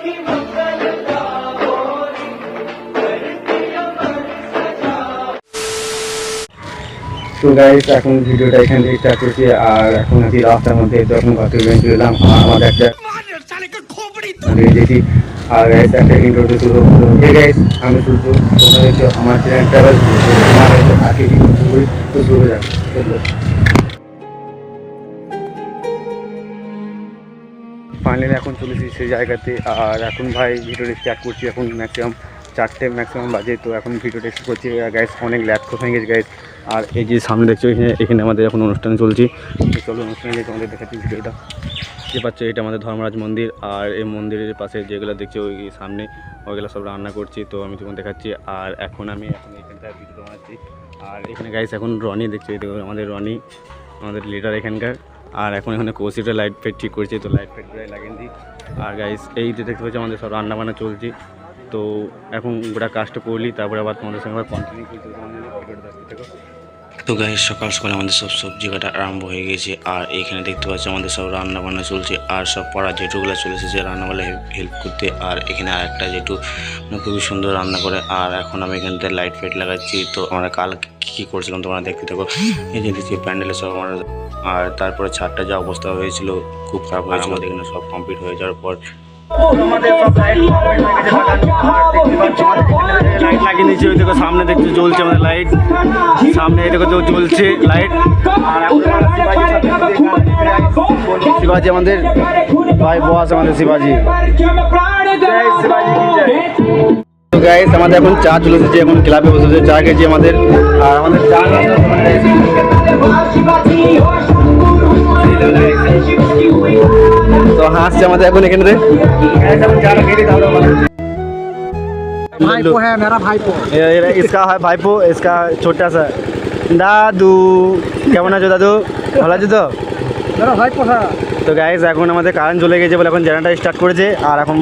তো গাইস এখন ভিডিওটা এখান থেকে স্টার্ট করছি। আর এখন আছি রাস্তার মধ্যে, তো এখন কত বেঞ্চ এলাম আমাদের একটা দেখি। আর গাইস একটা ইন্ট্রোডিউস শুরু। হে গাইস, আমি সূর্য, তোমরা দেখছো আমার চ্যানেল ট্রাভেল। আমার আগে কি শুরু করি, তো শুরু যাক। ফাইনালি এখন চলেছি সেই জায়গাতে। আর এখন ভাই ভিডিওটা স্টার্ট করছি। এখন ম্যাক্সিমাম 4টে বাজে। তো এখন ভিডিওটা স্টার্ট করছি গাইস। অনেক ল্যাপ হয়ে গেছে গাইস। আর এই যে সামনে দেখছো এখানে আমাদের এখন অনুষ্ঠান চলছে। তো চলো অনুষ্ঠানে গিয়ে তোমাদের দেখাচ্ছি ভিডিওটা। যে পাচ্ছ এটা আমাদের ধর্মরাজ মন্দির। আর এই মন্দিরের পাশে যেগুলো দেখছো ওই সামনে ওইগুলো সব রান্না করছি, তো আমি তোমাকে দেখাচ্ছি। আর এখন এখানটায় ভিডিও বানাচ্ছি। আর এখানে গাইস এখন রনি দেখছো, এই দেখো আমাদের রনি, আমাদের লিডার এখানকার। আর এখন এখানে কৌশিকটা লাইট ফাইট ঠিক করছে, তো লাইট ফাইট প্রায় লাগিয়ে দিই। আর গাইস এই যে দেখতে পাচ্ছি আমাদের সব রান্না বান্না চলছে। তো এখন গোটা কাজটা করলি, তারপরে আবার তোমাদের সঙ্গে আবার কন্টিনিউ করছি। ভিডিওটা দেখতে থাকো। তো গাইস সকাল সকাল আমাদের সব সবজি কাটা আরম্ভ হয়ে গেছে। আর এইখানে দেখতে পাচ্ছি আমাদের সব রান্না বান্না চলছে। আর সব পড়া জেঠুগুলো চলে এসেছে রান্নাবান্না হেল্প করতে। আর এখানে আরেকটা জেঠু খুবই সুন্দর রান্না করে। আর এখন আমি এখানটায় লাইট ফাইট লাগাচ্ছি। তো আমরা কাল কী করছিলাম তোমরা দেখতে থাকো। এই যে দেখছি প্যান্ডেলে সব আমরা। আর তারপরে ছাদটা যা অবস্থা হয়েছিল, খুব খারাপ হয়েছিল। আমাদের এখানে সব কমপ্লিট হয়ে যাওয়ার পর লাইট লাগিয়ে নিয়েছি। ওই দেখো সামনে দেখতে জ্বলছে আমাদের লাইট, সামনে এই দেখো জ্বলছে লাইট। আর শিবাজি আমাদের ভাই বস, আমাদের শিবাজি। তো গাইস আমাদের এখন চা চলে এসেছে। এখন ক্লাবে বসেছে, চা খেয়েছি আমাদের। আর আমাদের চা তো হাসছে আমাদের এখন এখানে। भाईपो है मेरा भाईपो। इसका है भाईपो, इसका छोटा सा दादू। কেমন আছো দাদু? ভালো আছো তো? मेरा भाईपो है। তো গাইস এখন আমাদের কারেন্ট চলে গেছে বলে এখন জেনারেটর স্টার্ট করেছে। আর এখন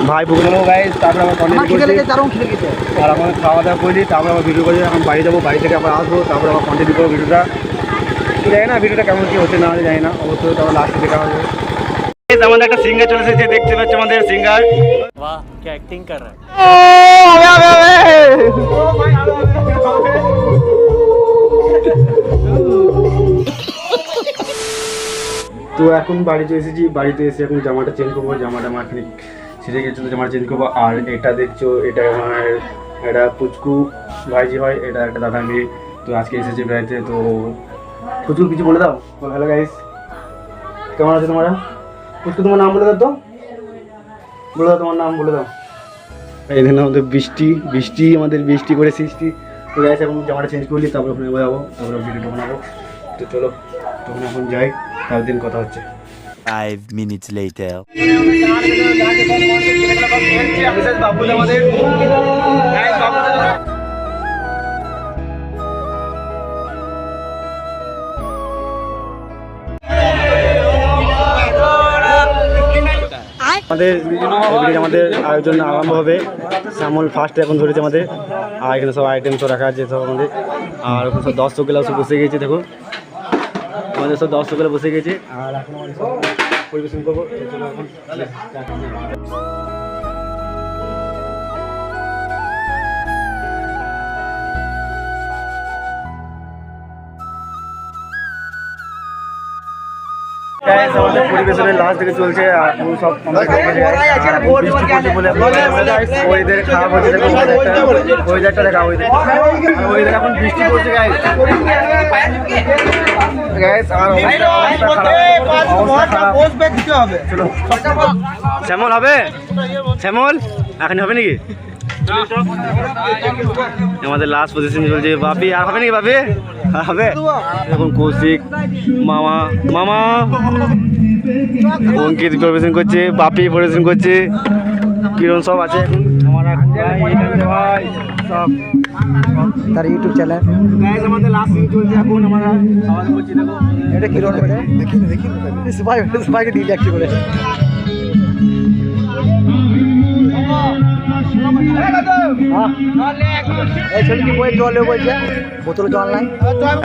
ভাই বুকে নেবো গাইস, তারপরে আবার কন্টিনিউ করছি। আর এখন খাওয়া দাওয়া করি, তারপরে আবার ভিডিও করি। এখন বাড়ি যাবো, বাড়ি থেকে আবার আসবো, তারপরে আবার কন্টিনিউ করবো ভিডিওটা। জানি না ভিডিওটা কেমন কি হচ্ছে না জানি না, অবশ্যই তারপর লাস্টে দেখা হবে। আমাদের একটা সিঙ্গার চলে এসেছে, দেখতে পাচ্ছ আমাদের সিঙ্গার। वाह क्या एक्टिंग कर रहा है। তো এখন বাড়িতে এসেছি, বাড়িতে এসে এখন জামাটা চেঞ্জ করবো। জামাটা আমার খানিক ছিঁড়ে গেছিলো, জামাটা চেঞ্জ করবো। আর এটা দেখছো, এটা আমার এটা পুচকু ভাইজি হয়, এটা একটা দাদা মেয়ে। তো আজকে এসেছে বাড়িতে। তো পুচকু কিছু বলে দাও। হ্যালো গাইস, কেমন আছে তোমরা? পুচকু তোমার নাম বলে দাও তো, বলে দাও তোমার নাম বলে দাও। এখানে আমাদের বৃষ্টি আমাদের বৃষ্টি করে সৃষ্টি। তো গাইস এখন জামাটা চেঞ্জ করলি, তারপরে ওখানে যাবো, তারপরে ভিডিওটা বানাবো। তো চলো তখন এখন যাই, তার দিন কথা হচ্ছে। 5 minutes later বাবু আমাদের আমাদের আয়োজন আরম্ভ হবে। শ্যামল ফার্স্ট এখন ধরেছে আমাদের। আর এখানে সব আইটেম সব রাখা আছে সব আমাদের। আর ওখানে সব দর্শকগুলো সব বসে গেছে, দেখো আমাদের সব দর্শকগুলো বসে গেছে। আর এখন আমাদের সব পরিবেশন করবো। আমাদের পরিবেশনের লাস্ট থেকে চলছে। আর সব ওয়েদার খারাপ হচ্ছে, ওয়েদারটা দেখা ওয়েদার এখন বৃষ্টি পড়ছে গাইস। আর শ্যামল হবে, শ্যামল এখন হবে নাকি? আমাদের লাস্ট পজিশন চলছে। বাপি আর হবে নাকি? বাপি হবে এখন। কৌশিক মামা অঙ্কিত পরিবেশন করছে, বাপি পরিবেশন করছে, কিরণ সব আছে। সব তার ইউটিউব চ্যানেল আমাদের লাস্ট সিন চলছে এখন। আমরা খাওয়া দাওয়া করছি, দেখো এটা কিরণ করে দেখি সবাইকে দিয়ে যাচ্ছি করে।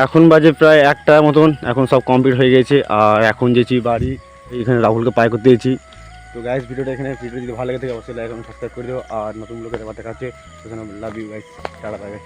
এখন বাজে প্রায় 1টার মতন। এখন সব কমপ্লিট হয়ে গেছে। আর এখন যেছি বাড়ি, এখানে রাহুলকে পায় করতে গেছি। তো গাইস ভিডিওটা এখানে ভিডিও যদি ভালো লাগে থাকে অবশ্যই লাইক এবং সাবস্ক্রাইব করে দিও আর নতুন লোকের দেখা হচ্ছে সেখানে love you guys tata bye by.